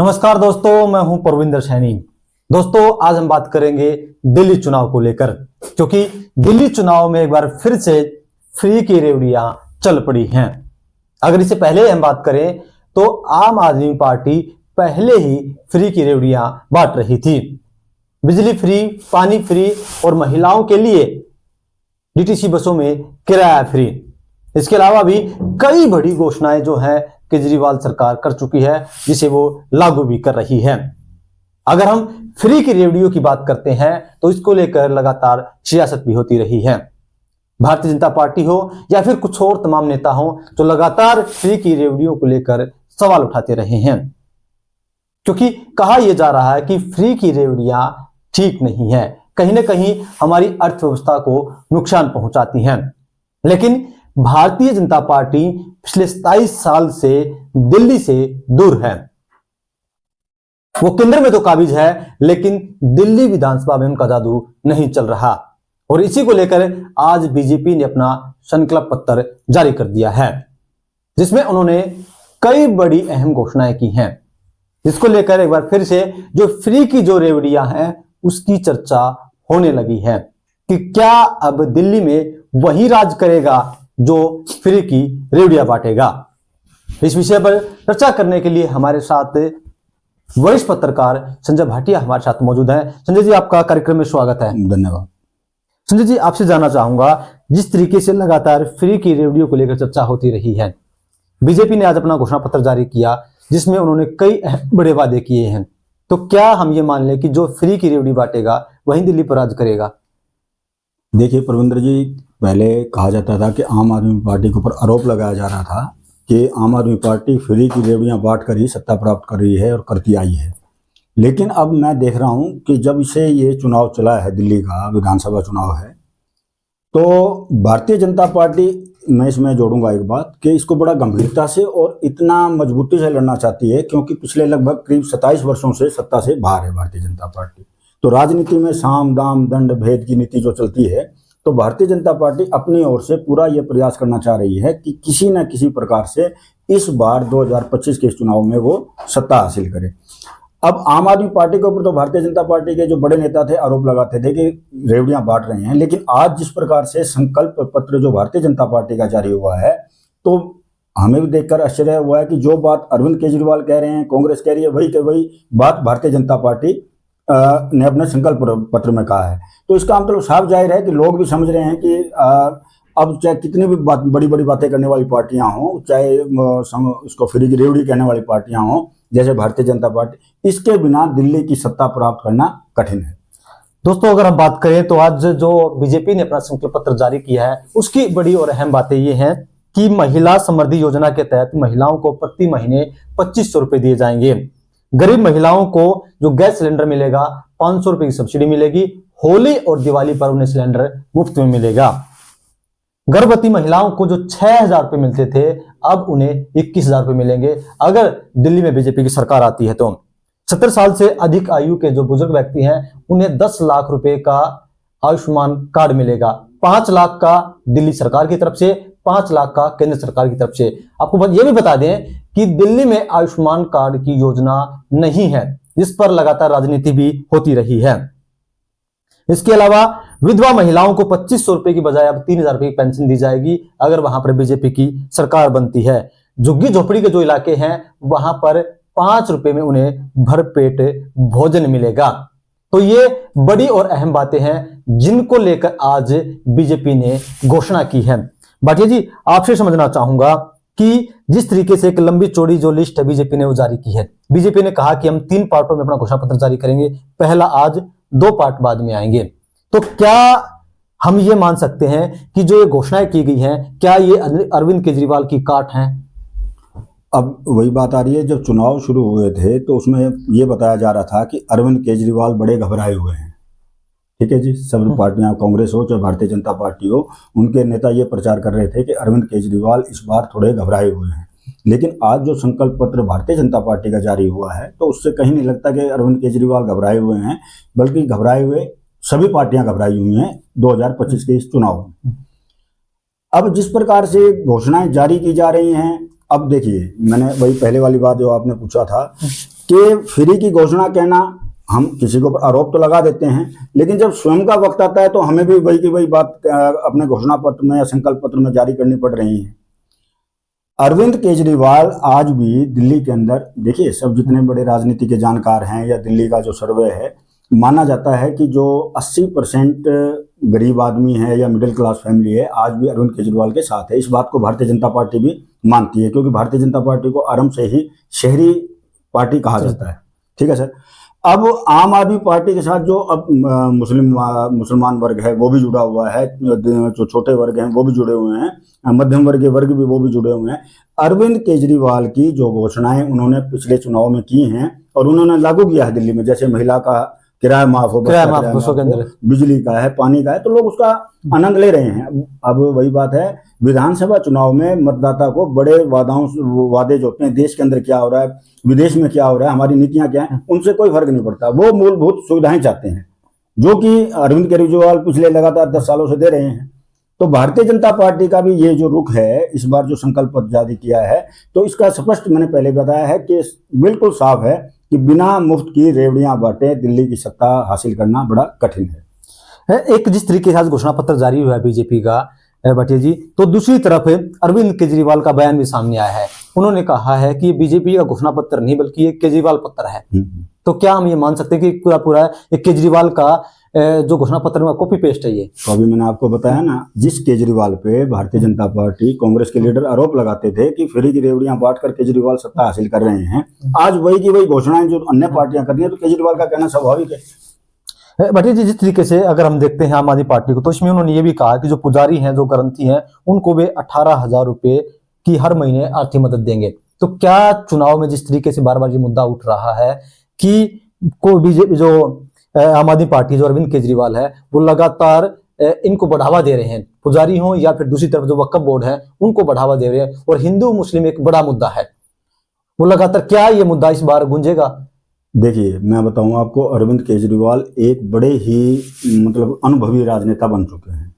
नमस्कार दोस्तों, मैं हूं परविंदर सैनी। दोस्तों, आज हम बात करेंगे दिल्ली चुनाव को लेकर, क्योंकि दिल्ली चुनाव में एक बार फिर से फ्री की रेवड़ियां चल पड़ी हैं। अगर इससे पहले हम बात करें तो आम आदमी पार्टी पहले ही फ्री की रेवड़ियां बांट रही थी। बिजली फ्री, पानी फ्री और महिलाओं के लिए डीटीसी बसों में किराया फ्री। इसके अलावा भी कई बड़ी घोषणाएं जो है केजरीवाल सरकार कर चुकी है, जिसे वो लागू भी कर रही है। अगर हम फ्री की रेवड़ियों की बात करते हैं तो इसको लेकर लगातार सियासत भी होती रही है। भारतीय जनता पार्टी हो या फिर कुछ और तमाम नेता हो जो लगातार फ्री की रेवड़ियों को लेकर सवाल उठाते रहे हैं, क्योंकि कहा यह जा रहा है कि फ्री की रेवड़ियां ठीक नहीं है, कहीं ना कहीं हमारी अर्थव्यवस्था को नुकसान पहुंचाती हैं। लेकिन भारतीय जनता पार्टी पिछले 27 साल से दिल्ली से दूर है। वो केंद्र में तो काबिज है, लेकिन दिल्ली विधानसभा में उनका जादू नहीं चल रहा। और इसी को लेकर आज बीजेपी ने अपना संकल्प पत्र जारी कर दिया है, जिसमें उन्होंने कई बड़ी अहम घोषणाएं की हैं, जिसको लेकर एक बार फिर से जो फ्री की जो रेवड़ियां हैं उसकी चर्चा होने लगी है कि क्या अब दिल्ली में वही राज करेगा जो फ्री की रेवड़ियां बांटेगा। इस विषय पर चर्चा करने के लिए हमारे साथ वरिष्ठ पत्रकार संजय भाटिया हमारे साथ मौजूद हैं। संजय जी, आपका कार्यक्रम में स्वागत है। धन्यवाद। संजय जी, आपसे जानना चाहूंगा, जिस तरीके से लगातार फ्री की रेवड़ियों को लेकर चर्चा होती रही है, बीजेपी ने आज अपना घोषणा पत्र जारी किया जिसमें उन्होंने कई बड़े वादे किए हैं। तो क्या हम ये मान लें कि जो फ्री की रेवड़ी बांटेगा वही दिल्ली पर राज करेगा? देखिए परविंदर जी, पहले कहा जाता था कि आम आदमी पार्टी के ऊपर आरोप लगाया जा रहा था कि आम आदमी पार्टी फ्री की रेवड़ियां बांट कर ही सत्ता प्राप्त कर रही है और करती आई है। लेकिन अब मैं देख रहा हूं कि जब से ये चुनाव चला है, दिल्ली का विधानसभा चुनाव है, तो भारतीय जनता पार्टी, मैं इसमें जोड़ूंगा एक बात, कि इसको बड़ा गंभीरता से और इतना मजबूती से लड़ना चाहती है, क्योंकि पिछले लगभग करीब 27 वर्षों से सत्ता से बाहर है भारतीय जनता पार्टी। तो राजनीति में साम दाम दंड भेद की नीति जो चलती है, तो भारतीय जनता पार्टी अपनी ओर से पूरा ये प्रयास करना चाह रही है कि किसी न किसी प्रकार से इस बार 2025 के इस चुनाव में वो सत्ता हासिल करे। अब आम आदमी पार्टी के ऊपर तो भारतीय जनता पार्टी के जो बड़े नेता थे आरोप लगाते थे कि रेवड़ियां बांट रहे हैं, लेकिन आज जिस प्रकार से संकल्प पत्र जो भारतीय जनता पार्टी का जारी हुआ है, तो हमें भी देखकर आश्चर्य हुआ है कि जो बात अरविंद केजरीवाल कह रहे हैं, कांग्रेस कह रही है, वही के वही बात भारतीय जनता पार्टी ने अपने संकल्प पत्र में कहा है। तो इसका मतलब साफ जाहिर है कि लोग भी समझ रहे हैं कि अब चाहे कितनी भी बड़ी बड़ी बातें करने वाली पार्टियां हों, चाहे उसको फ्री की रेवड़ी कहने वाली पार्टियां हों जैसे भारतीय जनता पार्टी, इसके बिना दिल्ली की सत्ता प्राप्त करना कठिन है। दोस्तों, अगर हम बात करें तो आज जो बीजेपी ने अपना संकल्प पत्र जारी किया है उसकी बड़ी और अहम बातें ये हैं कि महिला समृद्धि योजना के तहत महिलाओं को प्रति महीने 2500 रुपए दिए जाएंगे। गरीब महिलाओं को जो गैस सिलेंडर मिलेगा 500 रुपए की सब्सिडी मिलेगी। होली और दिवाली पर उन्हें सिलेंडर मुफ्त में मिलेगा। गर्भवती महिलाओं को जो 6000 रुपए मिलते थे अब उन्हें 21000 रुपए मिलेंगे अगर दिल्ली में बीजेपी की सरकार आती है। तो 70 साल से अधिक आयु के जो बुजुर्ग व्यक्ति हैं उन्हें 10 लाख रुपए का आयुष्मान कार्ड मिलेगा। 5 लाख का दिल्ली सरकार की तरफ से, 5 लाख का केंद्र सरकार की तरफ से। आपको यह भी बता दें कि दिल्ली में आयुष्मान कार्ड की योजना नहीं है, जिस पर लगातार राजनीति भी होती रही है। इसके अलावा विधवा महिलाओं को 2500 रुपए की बजाय अब 3000 रुपए की पेंशन दी जाएगी अगर वहां पर बीजेपी की सरकार बनती है। झुग्गी झोपड़ी के जो इलाके हैं वहां पर 5 रुपए में उन्हें भरपेट भोजन मिलेगा। तो ये बड़ी और अहम बातें हैं जिनको लेकर आज बीजेपी ने घोषणा की है। भाटिया जी, आपसे समझना चाहूंगा कि जिस तरीके से एक लंबी चौड़ी जो लिस्ट है बीजेपी ने वो जारी की है। बीजेपी ने कहा कि हम 3 पार्टों में अपना घोषणा पत्र जारी करेंगे, पहला आज, 2 पार्ट बाद में आएंगे। तो क्या हम ये मान सकते हैं कि जो ये घोषणाएं की गई हैं, क्या ये अरविंद केजरीवाल की काट हैं? अब वही बात आ रही है, जब चुनाव शुरू हुए थे तो उसमें ये बताया जा रहा था कि अरविंद केजरीवाल बड़े घबराए हुए हैं। ठीक है जी, सब पार्टियां, कांग्रेस हो चाहे भारतीय जनता पार्टी हो, उनके नेता ये प्रचार कर रहे थे कि अरविंद केजरीवाल इस बार थोड़े घबराए हुए हैं। लेकिन आज जो संकल्प पत्र भारतीय जनता पार्टी का जारी हुआ है तो उससे कहीं नहीं लगता कि अरविंद केजरीवाल घबराए हुए हैं, बल्कि घबराए हुए सभी पार्टियां घबराई हुई हैं 2025 के इस चुनाव में। अब जिस प्रकार से घोषणाएं जारी की जा रही हैं, अब देखिए, मैंने वही पहले वाली बात जो आपने पूछा था कि फ्री की घोषणा कहना, हम किसी को आरोप तो लगा देते हैं, लेकिन जब स्वयं का वक्त आता है तो हमें भी वही की वही बात अपने घोषणा पत्र में या संकल्प पत्र में जारी करनी पड़ रही है। अरविंद केजरीवाल आज भी दिल्ली के अंदर, देखिए सब जितने बड़े राजनीति के जानकार हैं या दिल्ली का जो सर्वे है, माना जाता है कि जो 80% गरीब आदमी है या मिडिल क्लास फैमिली है आज भी अरविंद केजरीवाल के साथ है। इस बात को भारतीय जनता पार्टी भी मानती है, क्योंकि भारतीय जनता पार्टी को आरंभ से ही शहरी पार्टी कहा जाता है। ठीक है सर। अब आम आदमी पार्टी के साथ जो अब मुसलमान वर्ग है वो भी जुड़ा हुआ है, जो छोटे वर्ग हैं वो भी जुड़े हुए हैं, मध्यम वर्ग के वर्ग भी वो भी जुड़े हुए हैं। अरविंद केजरीवाल की जो घोषणाएं उन्होंने पिछले चुनाव में की हैं और उन्होंने लागू किया है दिल्ली में, जैसे महिला का किराया माफ हो, बिजली का है, पानी का है, तो लोग उसका आनंद ले रहे हैं। अब वही बात है, विधानसभा चुनाव में मतदाता को बड़े वादे जो होते हैं, देश के अंदर क्या हो रहा है, विदेश में क्या हो रहा है, हमारी नीतियां क्या हैं, उनसे कोई फर्क नहीं पड़ता। वो मूलभूत सुविधाएं चाहते हैं जो कि अरविंद केजरीवाल पिछले लगातार 10 सालों से दे रहे हैं। तो भारतीय जनता पार्टी का भी ये जो रुख है, इस बार जो संकल्प पत्र जारी किया है, तो इसका स्पष्ट मैंने पहले बताया है कि बिल्कुल साफ है कि बिना मुफ्त की रेवड़ियां बांटे दिल्ली की सत्ता हासिल करना बड़ा कठिन है। एक जिस तरीके से घोषणा पत्र जारी हुआ है बीजेपी का भटिया जी, तो दूसरी तरफ अरविंद केजरीवाल का बयान भी सामने आया है। उन्होंने कहा है कि बीजेपी का घोषणा पत्र नहीं बल्कि एक केजरीवाल पत्र है। तो क्या हम ये मान सकते हैं कि पूरा एक केजरीवाल का जो घोषणा पत्र में कॉपी पेस्ट है ये? तो अभी मैंने आपको बताया ना, जिस केजरीवाल पे भारतीय जनता पार्टी कांग्रेस के लीडर आरोप लगाते थे कि फ्री की रेवड़ियां बांटकर केजरीवाल सत्ता हासिल कर रहे हैं, आज वही की वही घोषणाएं जो अन्य पार्टियां कर रही हैं, तो केजरीवाल का कहना स्वाभाविक है। भटिया जी, जिस तरीके से अगर हम देखते हैं आम आदमी पार्टी को, तो इसमें उन्होंने ये भी कहा कि जो पुजारी हैं, जो ग्रंथी हैं, उनको वे 18,000 रुपए की हर महीने आर्थिक मदद देंगे। तो क्या चुनाव में जिस तरीके से बार बार ये मुद्दा उठ रहा है कि को बीजेपी जो आम आदमी पार्टी जो अरविंद केजरीवाल है वो लगातार इनको बढ़ावा दे रहे हैं, पुजारी हो या फिर दूसरी तरफ जो वक्फ बोर्ड है उनको बढ़ावा दे रहे हैं, और हिंदू मुस्लिम एक बड़ा मुद्दा है, वो लगातार, क्या ये मुद्दा इस बार गूंजेगा? देखिए मैं बताऊं आपको, अरविंद केजरीवाल एक बड़े ही मतलब अनुभवी राजनेता बन चुके हैं।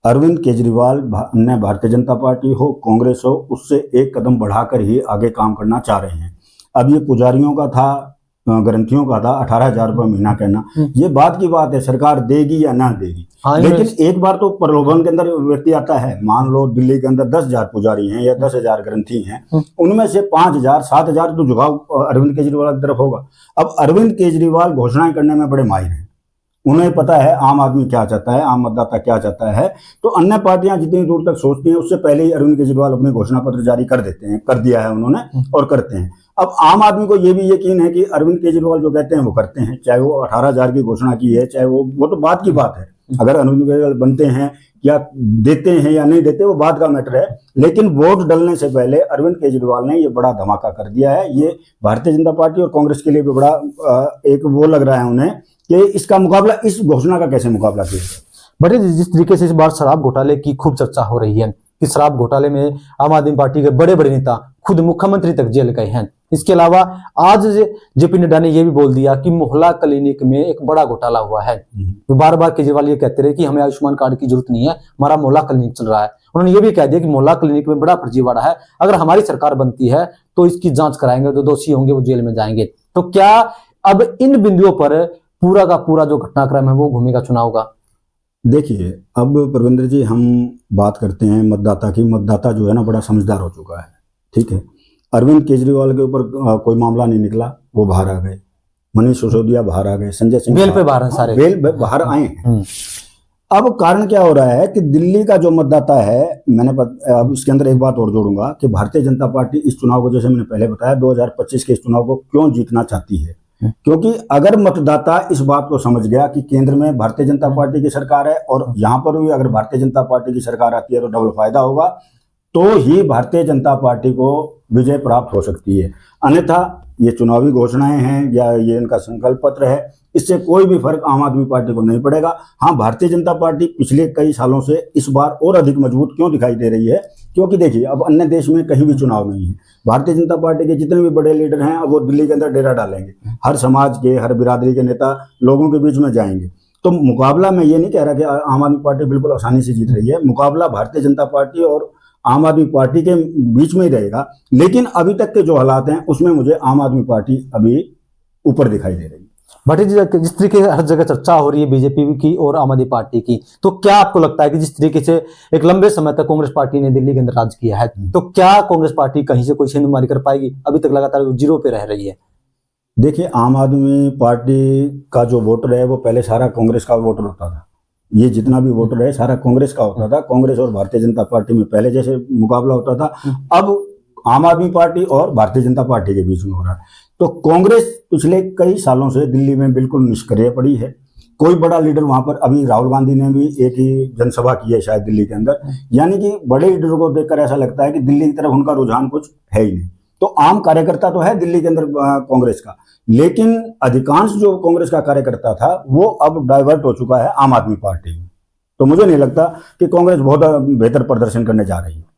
अरविंद केजरीवाल ने भारतीय जनता पार्टी हो, कांग्रेस हो, उससे एक कदम बढ़ाकर ही आगे काम करना चाह रहे हैं। अब ये पुजारियों का था, ग्रंथियों का था 18,000 रुपये महीना कहना, ये बात की बात है, सरकार देगी या ना देगी। लेकिन एक बार तो प्रलोभन के अंदर व्यक्ति आता है। मान लो दिल्ली के अंदर 10,000 पुजारी हैं या 10,000 ग्रंथी हैं, उनमें से 5,000 7,000 तो झुकाव अरविंद केजरीवाल की तरफ होगा। अब अरविंद केजरीवाल घोषणाएं करने में बड़े माहिर हैं, उन्हें पता है आम आदमी क्या चाहता है, आम मतदाता क्या चाहता है। तो अन्य पार्टियां जितनी दूर तक सोचती हैं, उससे पहले ही अरविंद केजरीवाल अपने घोषणा पत्र जारी कर देते हैं, कर दिया है उन्होंने और करते हैं। अब आम आदमी को ये भी यकीन है कि अरविंद केजरीवाल जो कहते हैं वो करते हैं, चाहे वो 18,000 की घोषणा की है, चाहे वो तो बात की बात है। अगर अरविंद केजरीवाल बनते हैं या देते हैं या नहीं देते वो बात का मैटर है, लेकिन वोट डलने से पहले अरविंद केजरीवाल ने ये बड़ा धमाका कर दिया है। ये भारतीय जनता पार्टी और कांग्रेस के लिए भी बड़ा एक वो लग रहा है उन्हें कि इसका मुकाबला, इस घोषणा का कैसे मुकाबला किया जाए। बट जिस तरीके से इस बार शराब घोटाले की खूब चर्चा हो रही है कि शराब घोटाले में आम आदमी पार्टी के बड़े बड़े नेता, खुद मुख्यमंत्री तक जेल गए हैं। इसके अलावा आज जेपी नड्डा ने यह भी बोल दिया कि मोहल्ला क्लिनिक में एक बड़ा घोटाला हुआ है। तो बार बार केजरीवाल ये कहते रहे कि हमें आयुष्मान कार्ड की जरूरत नहीं है, हमारा मोहल्ला क्लिनिक चल रहा है। उन्होंने ये भी कह दिया कि मोहल्ला क्लिनिक में बड़ा फर्जीवाड़ा है, अगर हमारी सरकार बनती है तो इसकी जांच कराएंगे, जो दोषी होंगे वो जेल में जाएंगे। तो क्या अब इन बिंदुओं पर पूरा का पूरा जो घटनाक्रम है वो घूमेगा चुनाव का? देखिए अब परविंदर जी, हम बात करते हैं मतदाता की। मतदाता जो है ना बड़ा समझदार हो चुका है। ठीक है, अरविंद केजरीवाल के ऊपर कोई मामला नहीं निकला, वो बाहर आ गए, मनीष सिसोदिया बाहर आ गए, संजय सिंह बेल पे बाहर हैं, सारे बेल बाहर आए हैं। अब कारण क्या हो रहा है कि दिल्ली का जो मतदाता है, अब इसके अंदर एक बात और जोड़ूंगा कि भारतीय जनता पार्टी इस चुनाव को, जैसे मैंने पहले बताया, 2025 के इस चुनाव को क्यों जीतना चाहती है, क्योंकि अगर मतदाता इस बात को समझ गया कि केंद्र में भारतीय जनता पार्टी की सरकार है और यहाँ पर भी अगर भारतीय जनता पार्टी की सरकार आती है तो डबल फायदा होगा, तो ही भारतीय जनता पार्टी को विजय प्राप्त हो सकती है। अन्यथा ये चुनावी घोषणाएं हैं या ये इनका संकल्प पत्र है, इससे कोई भी फर्क आम आदमी पार्टी को नहीं पड़ेगा। हाँ, भारतीय जनता पार्टी पिछले कई सालों से इस बार और अधिक मजबूत क्यों दिखाई दे रही है, क्योंकि देखिए अब अन्य देश में कहीं भी चुनाव नहीं है, भारतीय जनता पार्टी के जितने भी बड़े लीडर हैं अब वो दिल्ली के अंदर डेरा डालेंगे, हर समाज के, हर बिरादरी के नेता लोगों के बीच में जाएंगे। तो मुकाबला, मैं ये नहीं कह रहा कि आम आदमी पार्टी बिल्कुल आसानी से जीत रही है, मुकाबला भारतीय जनता पार्टी और आम आदमी पार्टी के बीच में ही रहेगा। लेकिन अभी तक के जो हालात हैं उसमें मुझे आम आदमी पार्टी अभी ऊपर दिखाई दे रही है। भट्टी जी, जिस तरीके से हर जगह चर्चा हो रही है बीजेपी की और आम आदमी पार्टी की, तो क्या आपको लगता है कि जिस तरीके से एक लंबे समय तक कांग्रेस पार्टी ने दिल्ली के अंदर राज किया है, तो क्या कांग्रेस पार्टी कहीं से कोई छेड़मारी कर पाएगी? अभी तक लगातार जीरो पे रह रही है। देखिए, आम आदमी पार्टी का जो वोटर है वो पहले सारा कांग्रेस का वोटर होता था। ये जितना भी वोटर है सारा कांग्रेस का होता था। कांग्रेस और भारतीय जनता पार्टी में पहले जैसे मुकाबला होता था, अब आम आदमी पार्टी और भारतीय जनता पार्टी के बीच में हो रहा है। तो कांग्रेस पिछले कई सालों से दिल्ली में बिल्कुल निष्क्रिय पड़ी है। कोई बड़ा लीडर वहां पर, अभी राहुल गांधी ने भी एक ही जनसभा की है शायद दिल्ली के अंदर, यानी कि बड़े लीडरों को देखकर ऐसा लगता है कि दिल्ली की तरफ उनका रुझान कुछ है ही नहीं। तो आम कार्यकर्ता तो है दिल्ली के अंदर कांग्रेस का, लेकिन अधिकांश जो कांग्रेस का कार्यकर्ता था वो अब डाइवर्ट हो चुका है आम आदमी पार्टी में। तो मुझे नहीं लगता कि कांग्रेस बहुत बेहतर प्रदर्शन करने जा रही है।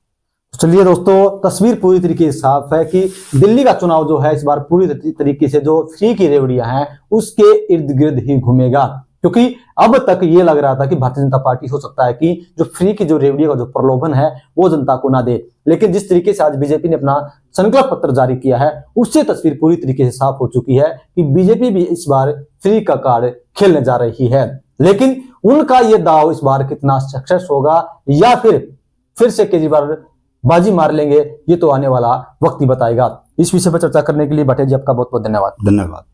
चलिए दोस्तों, तस्वीर पूरी तरीके से साफ है कि दिल्ली का चुनाव जो है इस बार पूरी तरीके से जो फ्री की रेवड़ियां हैं उसके इर्द गिर्द ही घूमेगा, क्योंकि अब तक ये लग रहा था कि भारतीय जनता पार्टी हो सकता है कि जो फ्री की जो रेवड़ियों का जो प्रलोभन है वो जनता को ना दे, लेकिन जिस तरीके से आज बीजेपी ने अपना संकल्प पत्र जारी किया है उससे तस्वीर पूरी तरीके से साफ हो चुकी है कि बीजेपी भी इस बार फ्री का कार्ड खेलने जा रही है। लेकिन उनका ये दाव इस बार कितना सक्सेस होगा या फिर से केजरीवाल बाजी मार लेंगे, ये तो आने वाला वक्त ही बताएगा। इस विषय पर चर्चा करने के लिए भट्टे जी आपका बहुत बहुत धन्यवाद। धन्यवाद।